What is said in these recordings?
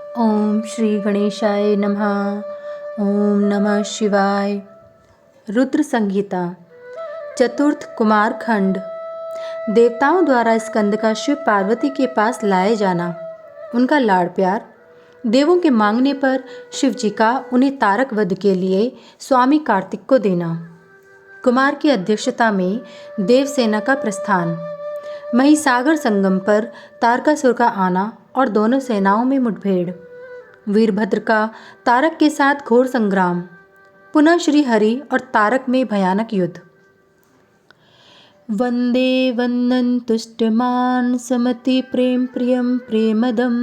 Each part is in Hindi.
ओम श्री गणेशाय नमः। ओम नमः शिवाय। रुद्र संहिता चतुर्थ कुमार खंड। देवताओं द्वारा स्कंद का शिव पार्वती के पास लाए जाना, उनका लाड़ प्यार। देवों के मांगने पर शिव जी का उन्हें तारक वध के लिए स्वामी कार्तिक को देना। कुमार की अध्यक्षता में देवसेना का प्रस्थान। महिसागर संगम पर तारकासुर का आना और दोनों सेनाओं में मुठभेड़। वीरभद्र का तारक के साथ घोर संग्राम। पुनः श्री हरि और तारक में भयानक युद्ध। वंदे वंदन तुष्टमान समति प्रेम प्रियम प्रेमदम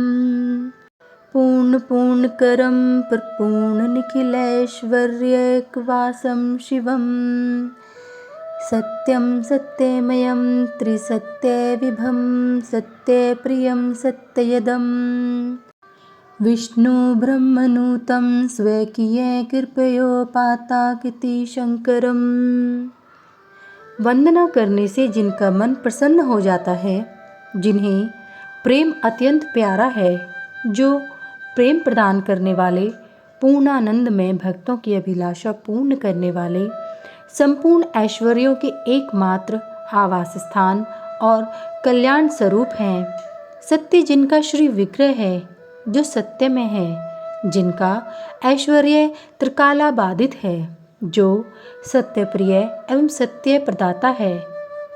पूर्ण पूर्ण करम प्रपूर्ण निखिलैश्वर्यैकवासं शिवम सत्यम सत्यमयम त्रिसत्य विभम सत्य प्रियम सत्ययदम विष्णु ब्रह्मनुतं स्वकीय कृपयोपाताकिति शंकरम। वंदना करने से जिनका मन प्रसन्न हो जाता है, जिन्हें प्रेम अत्यंत प्यारा है, जो प्रेम प्रदान करने वाले, पूर्णानंद में भक्तों की अभिलाषा पूर्ण करने वाले, संपूर्ण ऐश्वर्यों के एकमात्र आवास स्थान और कल्याण स्वरूप हैं। सत्य जिनका श्री विग्रह है, जो सत्य में है, जिनका ऐश्वर्य त्रिकालाबाधित है, जो सत्य प्रिय एवं सत्य प्रदाता है।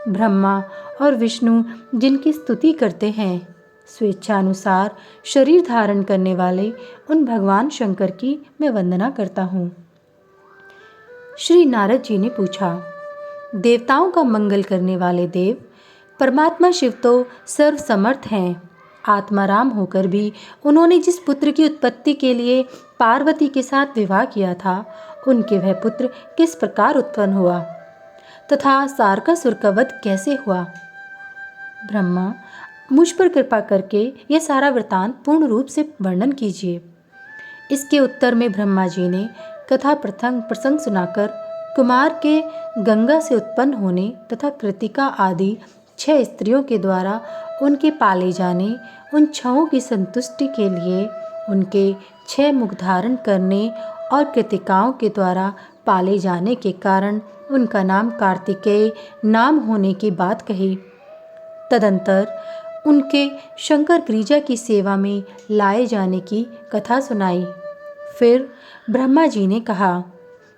ब्रह्मा और विष्णु जिनकी स्तुति करते हैं, स्वेच्छानुसार शरीर धारण करने वाले उन भगवान शंकर की मैं वंदना करता हूँ। श्री नारद जी ने पूछा, देवताओं का मंगल करने वाले देव परमात्मा शिव तो सर्वसमर्थ हैं। आत्माराम होकर भी उन्होंने जिस पुत्र की उत्पत्ति के लिए पार्वती के साथ विवाह किया था, उनके वह पुत्र किस प्रकार उत्पन्न हुआ तथा तारकासुर का वध कैसे हुआ? ब्रह्मा, मुझ पर कृपा करके यह सारा वृतांत पूर्ण रूप से वर्णन कीजिए। इसके उत्तर में ब्रह्मा जी ने कथा प्रसंग सुनाकर कुमार के गंगा से उत्पन्न होने तथा कृतिका आदि 6 स्त्रियों के द्वारा उनके पाले जाने, उन 6 की संतुष्टि के लिए उनके 6 मुख धारण करने और कृतिकाओं के द्वारा पाले जाने के कारण उनका नाम कार्तिकेय नाम होने की बात कही। तदंतर उनके शंकर गिरिजा की सेवा में लाए जाने की कथा सुनाई। फिर ब्रह्मा जी ने कहा,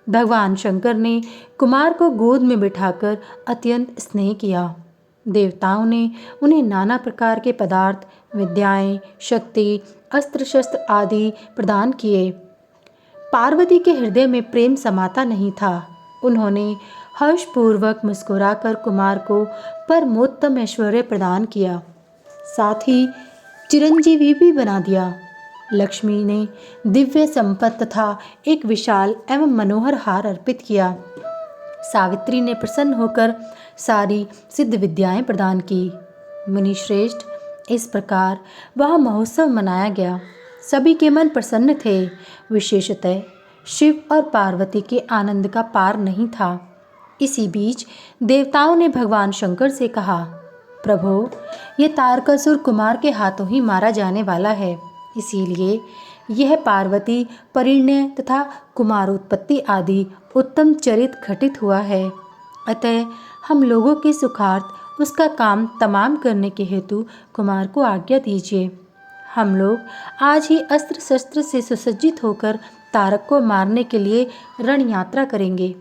भगवान शंकर ने कुमार को गोद में बिठाकर अत्यंत स्नेह किया। देवताओं ने उन्हें नाना प्रकार के पदार्थ, विद्याएं, शक्ति, अस्त्र शस्त्र आदि प्रदान किए। पार्वती के हृदय में प्रेम समाता नहीं था। उन्होंने हर्षपूर्वक मुस्कुराकर कुमार को परमोत्तम ऐश्वर्य प्रदान किया, साथ ही चिरंजीवी भी बना दिया। लक्ष्मी ने दिव्य संपत्ति तथा एक विशाल एवं मनोहर हार अर्पित किया। सावित्री ने प्रसन्न होकर सारी सिद्ध विद्याएं प्रदान की। मुनिश्रेष्ठ, इस प्रकार वह महोत्सव मनाया गया। सभी के मन प्रसन्न थे। विशेषतः शिव और पार्वती के आनंद का पार नहीं था। इसी बीच देवताओं ने भगवान शंकर से कहा, प्रभो, यह तारकासुर कुमार के हाथों ही मारा जाने वाला है, इसीलिए यह पार्वती परिणय तथा कुमारोत्पत्ति आदि उत्तम चरित घटित हुआ है। अतः हम लोगों के सुखार्थ उसका काम तमाम करने के हेतु कुमार को आज्ञा दीजिए। हम लोग आज ही अस्त्र शस्त्र से सुसज्जित होकर तारक को मारने के लिए रण यात्रा करेंगे।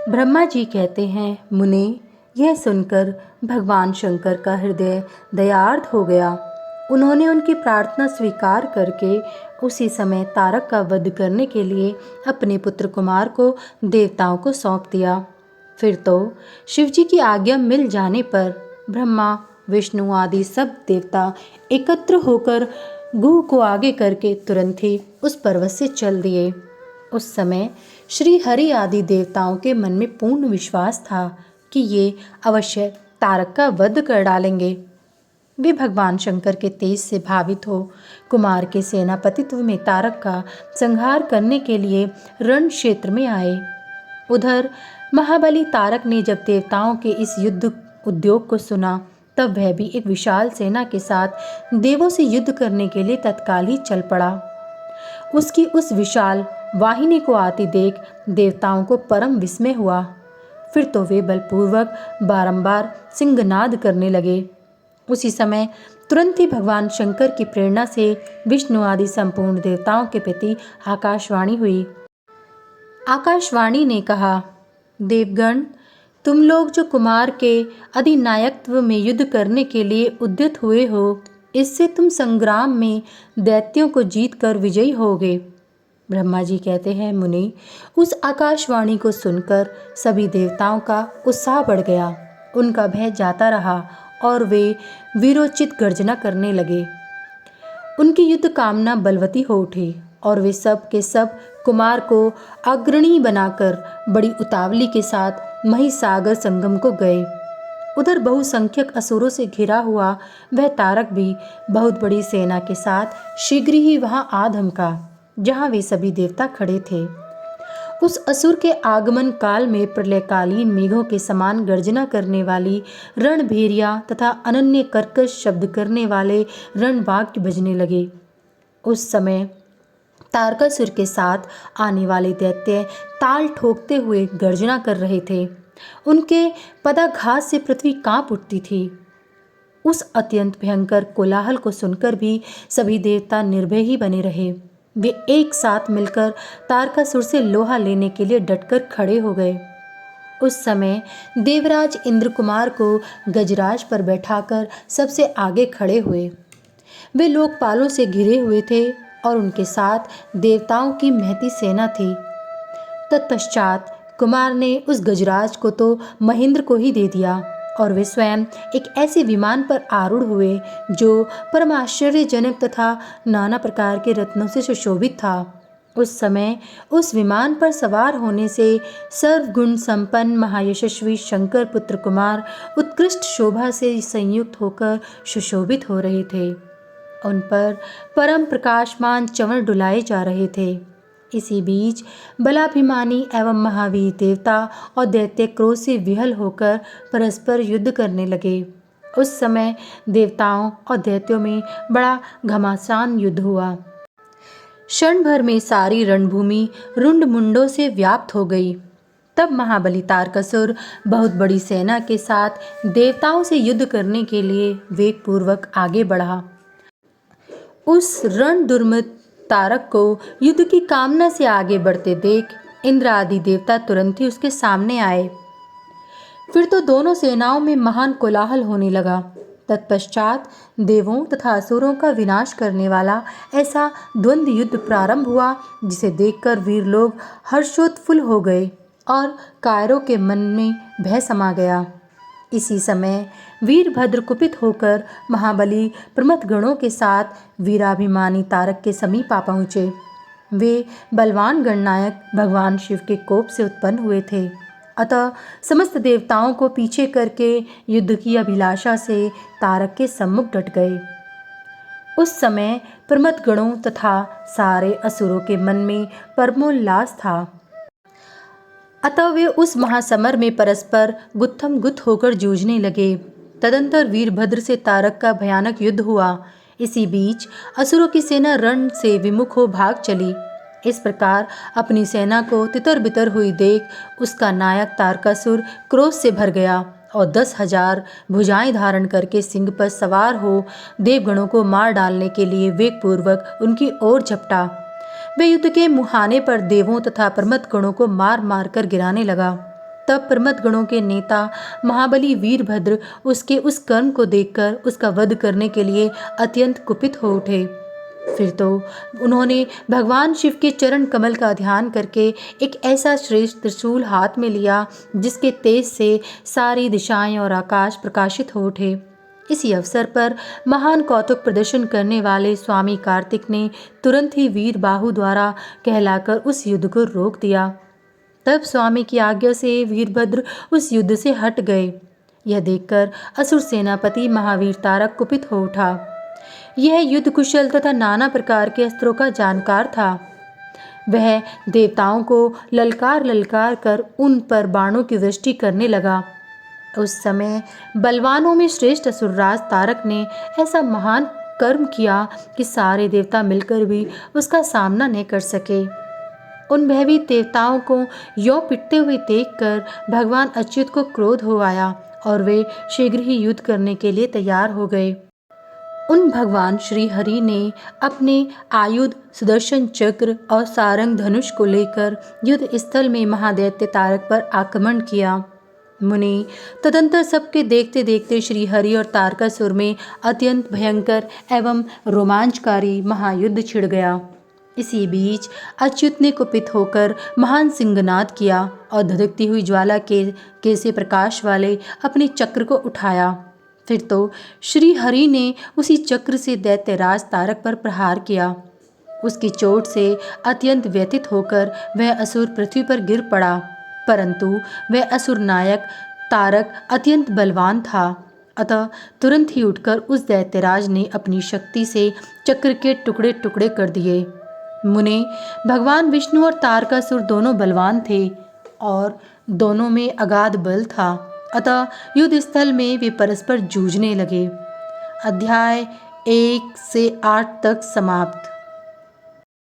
ब्रह्मा जी कहते हैं, मुने, यह सुनकर भगवान शंकर का हृदय दयार्द्र हो गया। उन्होंने उनकी प्रार्थना स्वीकार करके उसी समय तारक का वध करने के लिए अपने पुत्र कुमार को देवताओं को सौंप दिया। फिर तो शिवजी की आज्ञा मिल जाने पर ब्रह्मा, विष्णु आदि सब देवता एकत्र होकर गुह को आगे करके तुरंत ही उस पर्वत से चल दिए। उस समय श्री हरि आदि देवताओं के मन में पूर्ण विश्वास था कि ये अवश्य तारक का वध कर डालेंगे। वे भगवान शंकर के तेज से भावित हो कुमार के सेनापतित्व में तारक का संहार करने के लिए रण क्षेत्र में आए। उधर महाबली तारक ने जब देवताओं के इस युद्ध उद्योग को सुना तब वह भी एक विशाल सेना के साथ देवों से युद्ध करने के लिए तत्काल ही चल पड़ा। उसकी उस विशाल वाहिनी को आती देख देवताओं को परम विस्मय हुआ। फिर तो वे बलपूर्वक बारंबार सिंहनाद करने लगे। उसी समय तुरंत ही भगवान शंकर की प्रेरणा से विष्णु आदि संपूर्ण देवताओं के प्रति आकाशवाणी हुई। आकाशवाणी ने कहा, देवगण, तुम लोग जो कुमार के अधिनायकत्व में युद्ध करने के लिए उद्यत हुए हो, इससे तुम संग्राम में दैत्यों को जीतकर विजयी होगे। ब्रह्मा जी कहते हैं, मुनि, उस आकाशवाणी को सुनकर सभी देवताओं का उत्साह बढ़ गया। उनका भय जाता रहा और वे वीरोचित गर्जना करने लगे। उनकी युद्ध कामना बलवती हो उठी और वे सब के सब कुमार को अग्रणी बनाकर बड़ी उतावली के साथ महिसागर संगम को गए। उधर बहुसंख्यक असुरों से घिरा हुआ वह तारक भी बहुत बड़ी सेना के साथ शीघ्र ही वहां आ धमका, जहां वे सभी देवता खड़े थे। उस असुर के आगमन काल में प्रलयकालीन मेघों के समान गर्जना करने वाली रणभेरिया तथा अनन्य कर्कश शब्द करने वाले रणवाद्य बजने लगे। उस समय तारकासुर के साथ आने वाले दैत्य ताल ठोकते हुए गर्जना कर रहे थे। उनके पदाघात से पृथ्वी कांप उठती थी। उस अत्यंत भयंकर कोलाहल को सुनकर भी सभी देवता निर्भय ही बने रहे। वे एक साथ मिलकर तारकासुर से लोहा लेने के लिए डटकर खड़े हो गए। उस समय देवराज इंद्र कुमार को गजराज पर बैठाकर सबसे आगे खड़े हुए। वे लोकपालों से घिरे हुए थे और उनके साथ देवताओं की महती सेना थी। तत्पश्चात कुमार ने उस गजराज को तो महेंद्र को ही दे दिया और वे स्वयं एक ऐसे विमान पर आरूढ़ हुए जो परम आश्चर्यजनक तथा नाना प्रकार के रत्नों से सुशोभित था। उस समय उस विमान पर सवार होने से सर्वगुण संपन्न महायशस्वी शंकर पुत्र कुमार उत्कृष्ट शोभा से संयुक्त होकर सुशोभित हो रहे थे। उन पर परम प्रकाशमान चंवर डुलाए जा रहे थे। इसी बीच बलाभिमानी एवं महावीर देवता और दैत्य क्रोध से विहल होकर परस्पर युद्ध करने लगे। उस समय देवताओं और दैत्यों में बड़ा घमासान युद्ध हुआ। क्षण भर में सारी रणभूमि रुंड मुंडों से व्याप्त हो गई। तब महाबली तारकासुर बहुत बड़ी सेना के साथ देवताओं से युद्ध करने के लिए वेगपूर्वक आगे बढ़ा। उस रण दुर्मत तारक को युद्ध की कामना से आगे बढ़ते देख इंद्र आदि देवता तुरंत ही उसके सामने आए। फिर तो दोनों सेनाओं में महान कोलाहल होने लगा। तत्पश्चात देवों तथा असुरों का विनाश करने वाला ऐसा द्वंद्व युद्ध प्रारंभ हुआ, जिसे देखकर वीर लोग हर्षोत्फुल्ल हो गए और कायरों के मन में भय समा गया। इसी समय वीरभद्र कुपित होकर महाबली प्रमथ गणों के साथ वीराभिमानी तारक के समीप आ पहुँचे। वे बलवान गणनायक भगवान शिव के कोप से उत्पन्न हुए थे, अतः समस्त देवताओं को पीछे करके युद्ध की अभिलाषा से तारक के सम्मुख डट गए। उस समय प्रमथ गणों तथा सारे असुरों के मन में परमोल्लास था, अतः वे उस महासमर में परस्पर गुत्थम गुत्थ होकर जूझने लगे। तदंतर वीरभद्र से तारक का भयानक युद्ध हुआ। इसी बीच असुरों की सेना रण से विमुख हो भाग चली। इस प्रकार अपनी सेना को तितर बितर हुई देख उसका नायक तारकासुर क्रोध से भर गया और 10,000 भुजाएं धारण करके सिंह पर सवार हो देवगणों को मार डालने के लिए वेगपूर्वक उनकी ओर झपटा। वे युद्ध के मुहाने पर देवों तथा प्रमथ गणों को मार मार कर गिराने लगा। तब प्रमथ गणों के नेता महाबली वीरभद्र उसके उस कर्म को देखकर उसका वध करने के लिए अत्यंत कुपित हो उठे। फिर तो उन्होंने भगवान शिव के चरण कमल का ध्यान करके एक ऐसा श्रेष्ठ त्रिशूल हाथ में लिया जिसके तेज से सारी दिशाएं और आकाश प्रकाशित हो उठे। इसी अवसर पर महान कौतुक प्रदर्शन करने वाले स्वामी कार्तिक ने तुरंत ही वीर बाहु द्वारा कहलाकर उस युद्ध को रोक दिया। तब स्वामी की आज्ञा से वीरभद्र उस युद्ध से हट गए। यह देखकर असुर सेनापति महावीर तारक कुपित हो उठा। यह युद्ध कुशल तथा नाना प्रकार के अस्त्रों का जानकार था। वह देवताओं को ललकार ललकार कर उन पर बाणों की वृष्टि करने लगा। उस समय बलवानों में श्रेष्ठ असुरराज तारक ने ऐसा महान कर्म किया कि सारे देवता मिलकर भी उसका सामना नहीं कर सके। उन भयभीत देवताओं को यों पिटते हुए देखकर भगवान अच्युत को क्रोध हो आया और वे शीघ्र ही युद्ध करने के लिए तैयार हो गए। उन भगवान श्री हरि ने अपने आयुध सुदर्शन चक्र और सारंग धनुष को लेकर युद्ध स्थल में महादैत्य तारक पर आक्रमण किया। मुनि तदंतर सबके देखते देखते श्री हरि और तारकासुर में अत्यंत भयंकर एवं रोमांचकारी महायुद्ध छिड़ गया। इसी बीच अच्युत ने कुपित होकर महान सिंहनाद किया और धधकती हुई ज्वाला के से प्रकाश वाले अपने चक्र को उठाया। फिर तो श्री हरि ने उसी चक्र से दैत्यराज तारक पर प्रहार किया। उसकी चोट से अत्यंत व्यथित होकर वह असुर पृथ्वी पर गिर पड़ा, परंतु वह असुर नायक तारक अत्यंत बलवान था, अतः तुरंत ही उठकर उस दैत्यराज ने अपनी शक्ति से चक्र के टुकड़े टुकड़े कर दिए। मुने, भगवान विष्णु और तारकासुर दोनों बलवान थे और दोनों में अगाध बल था, अतः युद्ध स्थल में वे परस्पर जूझने लगे। अध्याय 1 से 8 तक समाप्त।